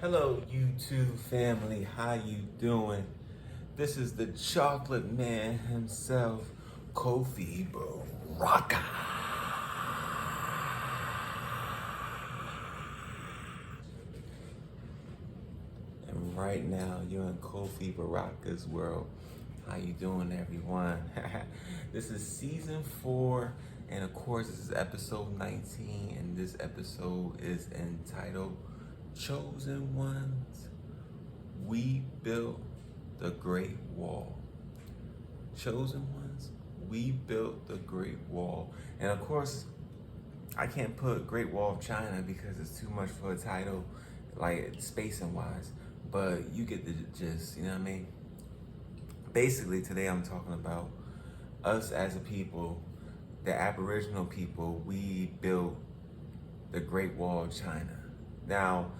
Hello YouTube family, how you doing? This is the chocolate man himself, Kofi BARAKA. And right now you're in Kofi BARAKA's world. How you doing everyone? This is season 4 and of course this is episode 19 and this episode is entitled Chosen Ones. We built the Great Wall. Chosen Ones, we built the Great Wall. And of course, I can't put Great Wall of China because it's too much for a title, like spacing wise. But you get the gist, you know what I mean? Basically, today I'm talking about us as a people, the Aboriginal people, we built the Great Wall of China. Now,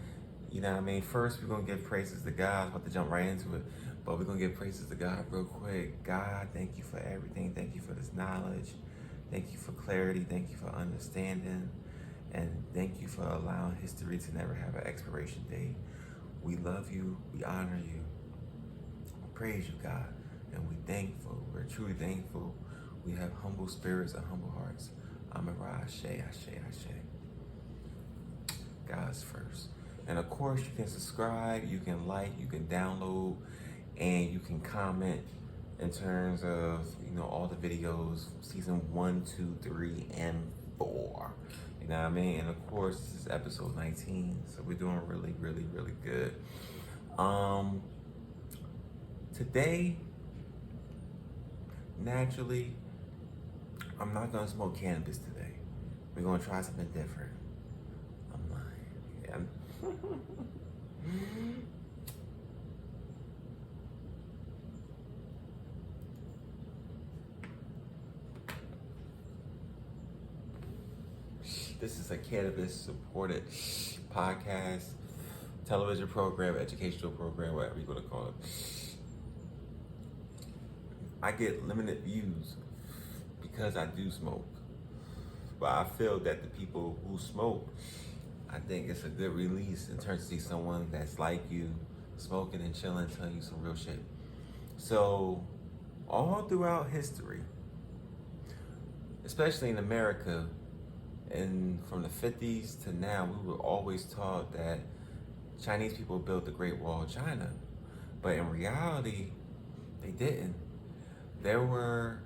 you know what I mean? First, we're going to give praises to God. I'm about to jump right into it. But we're going to give praises to God real quick. God, thank you for everything. Thank you for this knowledge. Thank you for clarity. Thank you for understanding. And thank you for allowing history to never have an expiration date. We love you. We honor you. We praise you, God. And we're thankful. We're truly thankful. We have humble spirits and humble hearts. Ashe, Ashe, Ashe. God's first. And of course, you can subscribe, you can like, you can download, and you can comment in terms of, you know, all the videos, season 1, 2, 3, and 4. You know what I mean? And of course, this is episode 19, so we're doing really, really, really good. Today, naturally, I'm not gonna smoke cannabis today. We're gonna try something different. I'm lying. Yeah. This is a cannabis supported podcast, television program, educational program, whatever you want to call it. I get limited views because I do smoke. But I feel that the people who smoke, I think it's a good release in terms of see someone that's like you, smoking and chilling, telling you some real shit. So, all throughout history, especially in America, and from the 50s to now, we were always taught that Chinese people built the Great Wall of China. But in reality, they didn't. There were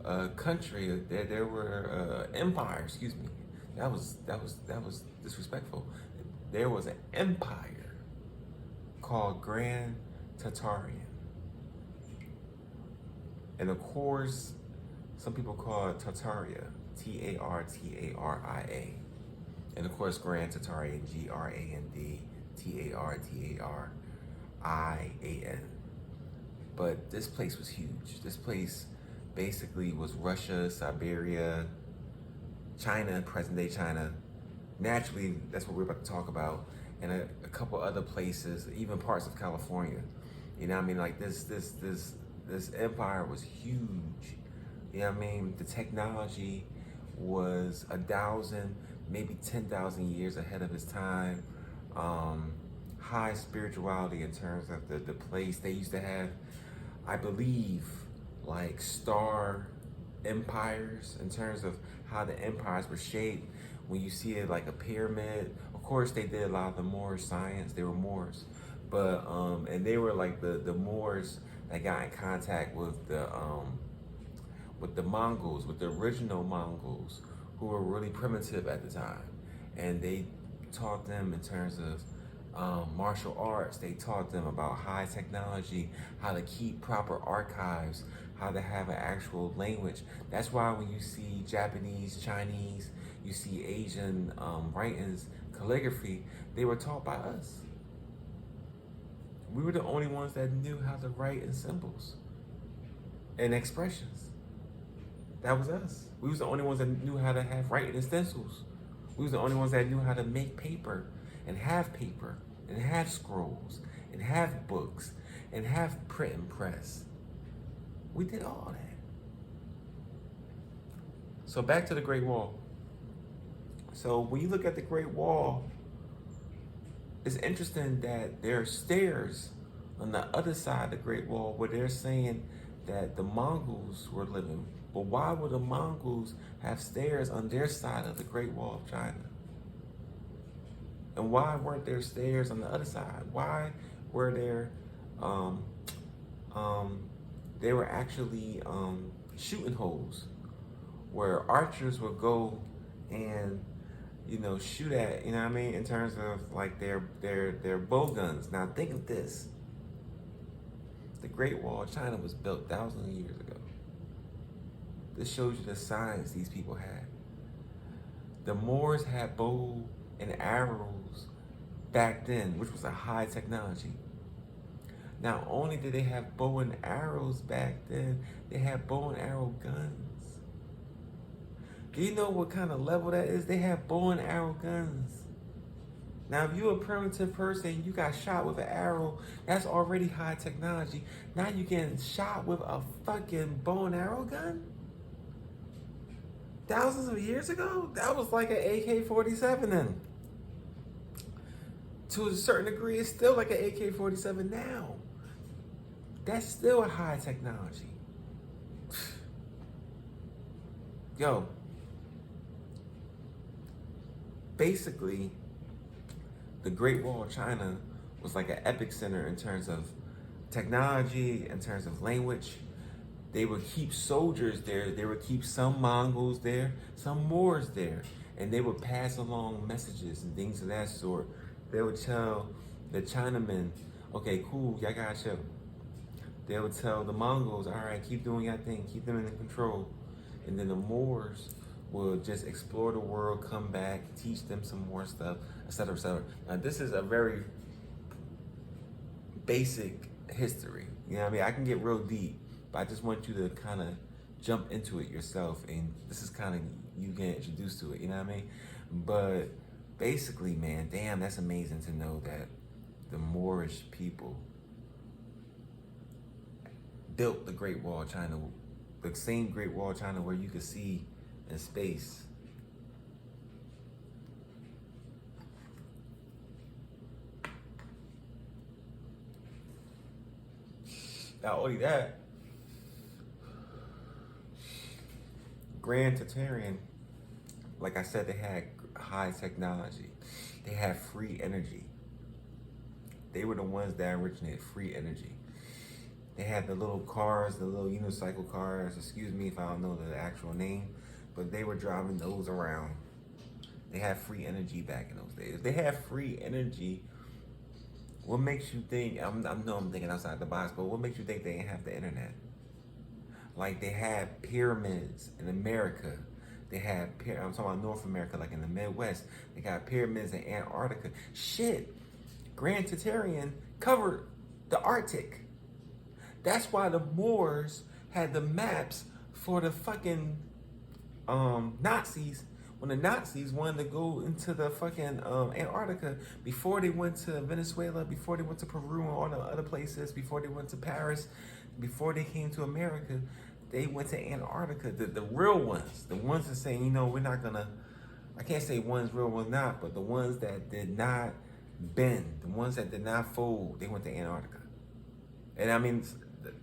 a country, there were empire, excuse me. That was disrespectful. There was an empire called Grand Tartaria. And of course, some people call it Tartaria, Tartaria. And of course, Grand Tartaria, Grand Tartarian. But this place was huge. This place basically was Russia, Siberia, China, present day China. Naturally, that's what we're about to talk about. And a couple other places, even parts of California. You know what I mean? Like this empire was huge. You know what I mean? The technology was 1,000, maybe 10,000 years ahead of its time. High spirituality in terms of the place. They used to have, I believe, like star empires in terms of how the empires were shaped. When you see it like a pyramid, of course they did a lot of the Moorish science. They were Moors, but and they were like the Moors that got in contact with the Mongols, with the original Mongols, who were really primitive at the time, and they taught them in terms of martial arts. They taught them about high technology, how to keep proper archives, how to have an actual language. That's why when you see Japanese, Chinese, you see Asian writings, calligraphy, they were taught by us. We were the only ones that knew how to write in symbols and expressions. That was us. We was the only ones that knew how to have writing in stencils. We was the only ones that knew how to make paper and have scrolls and have books and have print and press. We did all that. So back to the Great Wall. So when you look at the Great Wall, it's interesting that there are stairs on the other side of the Great Wall where they're saying that the Mongols were living. But why would the Mongols have stairs on their side of the Great Wall of China? And why weren't there stairs on the other side? Why were there, they were actually shooting holes where archers would go and, shoot at, you know what I mean, in terms of like their bow guns. Now think of this. The Great Wall of China was built thousands of years ago. This shows you the science these people had. The Moors had bow and arrows back then, which was a high technology. Not only did they have bow and arrows back then, they had bow and arrow guns. Do you know what kind of level that is? They have bow and arrow guns. Now, if you're a primitive person, you got shot with an arrow, that's already high technology. Now you're getting shot with a fucking bow and arrow gun? Thousands of years ago? That was like an AK-47 then. To a certain degree, it's still like an AK-47 now. That's still a high technology. Yo. Basically, the Great Wall of China was like an epic center in terms of technology, in terms of language. They would keep soldiers there. They would keep some Mongols there, some Moors there. And they would pass along messages and things of that sort. They would tell the Chinamen, okay, cool, y'all got chill. They would tell the Mongols, all right, keep doing your thing, keep them in control. And then the Moors will just explore the world, come back, teach them some more stuff, etc., etc. Now, this is a very basic history. You know what I mean? I can get real deep, but I just want you to kind of jump into it yourself. And this is kind of you getting introduced to it, you know what I mean? But basically, man, damn, that's amazing to know that the Moorish people built the Great Wall of China, the same Great Wall of China where you could see in space. Not only that, Grand Tart-aria, like I said, they had high technology. They had free energy. They were the ones that originated free energy. They had the little cars, the little unicycle cars, excuse me if I don't know the actual name, but they were driving those around. They had free energy back in those days. If they had free energy, what makes you think, I know I'm thinking outside the box, but what makes you think they didn't have the internet? Like they had pyramids in America. They had, I'm talking about North America, like in the Midwest. They got pyramids in Antarctica. Shit, Grand Tart-aria covered the Arctic. That's why the Moors had the maps for the fucking Nazis. When the Nazis wanted to go into the fucking Antarctica, before they went to Venezuela, before they went to Peru and all the other places, before they went to Paris, before they came to America, they went to Antarctica. The real ones, the ones that saying, you know, we're not gonna, I can't say one's real, one's not, but the ones that did not bend, the ones that did not fold, they went to Antarctica. And I mean,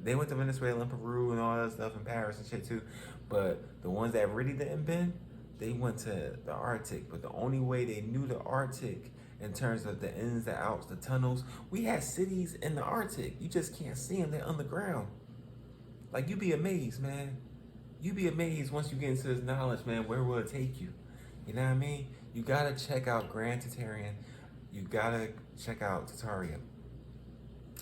they went to Venezuela and Peru and all that stuff and Paris and shit too. But the ones that really didn't bend, they went to the Arctic. But the only way they knew the Arctic in terms of the ins, the outs, the tunnels, we had cities in the Arctic. You just can't see them, they're underground. Like, you'd be amazed, man. You'd be amazed once you get into this knowledge, man, where will it take you? You know what I mean? You gotta check out Grand Tart-aria. You gotta check out Tartaria.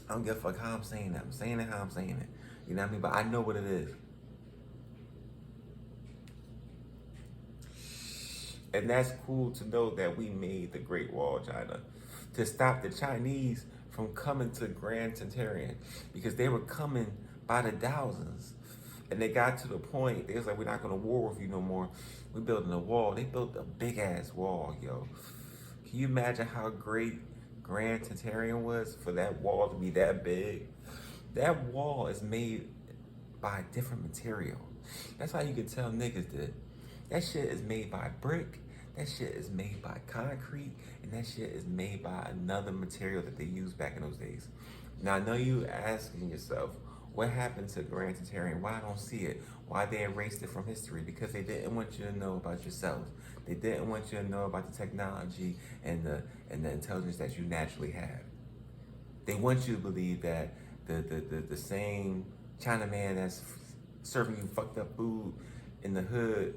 I don't give a fuck how I'm saying that. I'm saying it how I'm saying it. You know what I mean? But I know what it is. And that's cool to know that we made the Great Wall of China to stop the Chinese from coming to Grand Tart-aria, because they were coming by the thousands. And they got to the point, they was like, we're not gonna war with you no more. We're building a wall. They built a big ass wall, yo. Can you imagine how great Grand Tart-aria was for that wall to be that big? That wall is made by different material. That's how you can tell niggas did. That shit is made by brick. That shit is made by concrete, and that shit is made by another material that they used back in those days. Now I know you asking yourself, what happened to Grand Tart-aria? Why I don't see it? Why they erased it from history? Because they didn't want you to know about yourself. They didn't want you to know about the technology and the intelligence that you naturally have. They want you to believe that the same Chinaman that's serving you fucked up food in the hood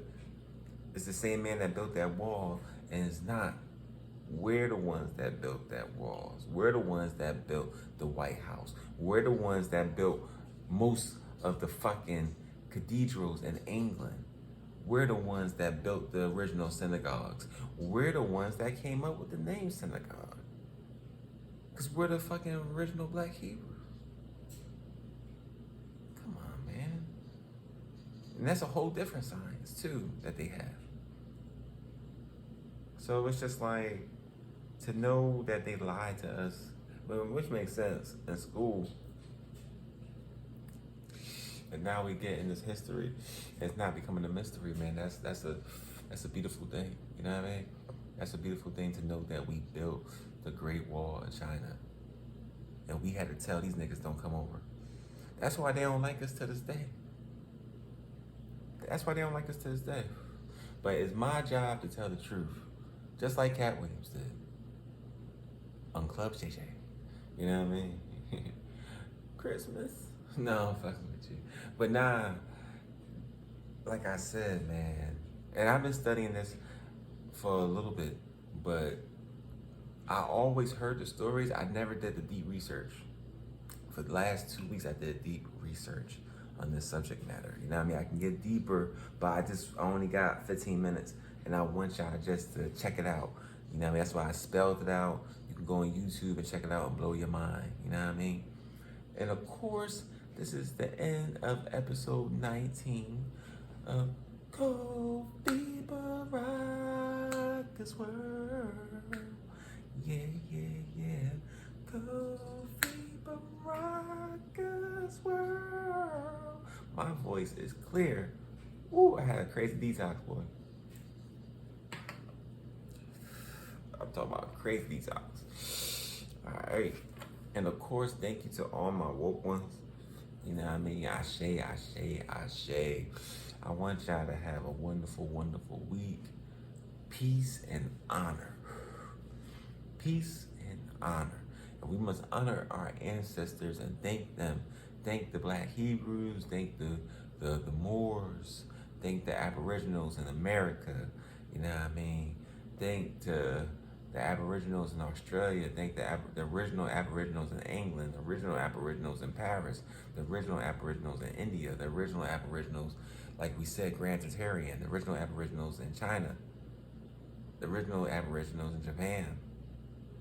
is the same man that built that wall, and it's not. We're the ones that built that walls. We're the ones that built the White House. We're the ones that built most of the fucking cathedrals in England. We're the ones that built the original synagogues. We're the ones that came up with the name synagogue. Because we're the fucking original Black Hebrews. Come on, man. And that's a whole different science, too, that they have. So it's just like, to know that they lied to us, which makes sense in school. And now we get in this history, it's not becoming a mystery, man. That's a beautiful thing. You know what I mean? That's a beautiful thing to know that we built the Great Wall of China, and we had to tell these niggas don't come over. That's why they don't like us to this day. That's why they don't like us to this day. But it's my job to tell the truth, just like Cat Williams did on Club JJ. You know what I mean? Christmas. No, I'm fucking with you. But nah, like I said, man, and I've been studying this for a little bit, but I always heard the stories. I never did the deep research. For the last 2 weeks, I did deep research on this subject matter. You know what I mean? I can get deeper, but I only got 15 minutes, and I want y'all just to check it out. You know what I mean? That's why I spelled it out. You can go on YouTube and check it out and blow your mind. You know what I mean? And of course, this is the end of episode 19 of Kofi Baraka's World. Yeah, yeah, yeah. Kofi Baraka's World. My voice is clear. Ooh, I had a crazy detox, boy. I'm talking about crazy detox. All right. And of course, thank you to all my woke ones. You know what I mean? Ashe, ashe, ashe. I want y'all to have a wonderful, wonderful week. Peace and honor. Peace and honor. And we must honor our ancestors and thank them. Thank the Black Hebrews. Thank the Moors. Thank the Aboriginals in America. You know what I mean? Thank the Aboriginals in Australia. Thank the original Aboriginals in England, the original Aboriginals in Paris, the original Aboriginals in India, the original Aboriginals, like we said, Grand Tart-aria, the original Aboriginals in China, the original Aboriginals in Japan.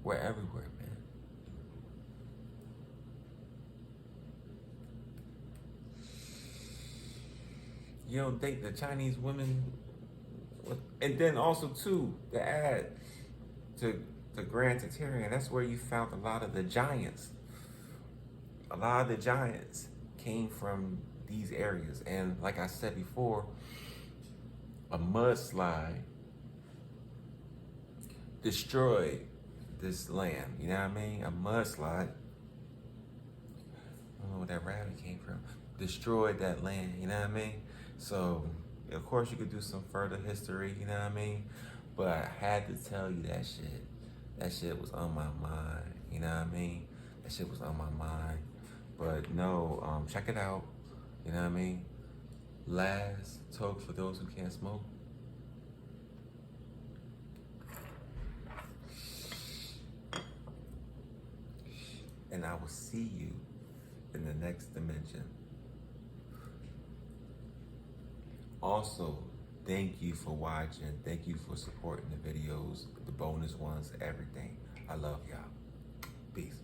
We're everywhere, man. You don't think the Chinese women, and then also too, to add to the Grand Tart-aria, that's where you found a lot of the giants. A lot of the giants came from these areas. And like I said before, a mudslide destroyed this land. You know what I mean? A mudslide, I don't know where that rabbit came from, destroyed that land. You know what I mean? So, of course, you could do some further history. You know what I mean? But I had to tell you that shit. That shit was on my mind. You know what I mean? That shit was on my mind. But no, check it out. You know what I mean? Last talk for those who can't smoke. And I will see you in the next dimension. Also, thank you for watching. Thank you for supporting the videos, the bonus ones, everything. I love y'all. Peace.